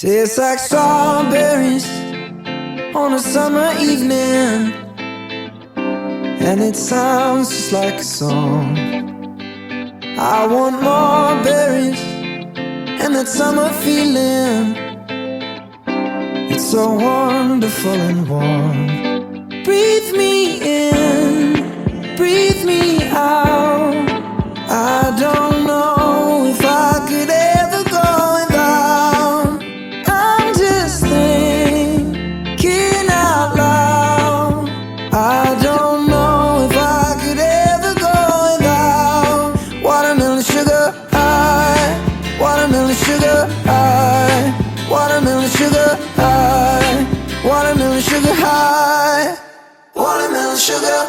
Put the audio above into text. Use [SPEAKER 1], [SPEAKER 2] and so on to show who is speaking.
[SPEAKER 1] Tastes like strawberries on a summer evening, and it sounds just like a song. I want more berries and that summer feeling. It's so wonderful and warm. Breathe me in, breathe me out. I don't know if I could ever go without. I'm just thinking out loud. I don't know if I could ever go without watermelon sugar high, watermelon sugar high, watermelon sugar high, watermelon sugar high, watermelon sugar.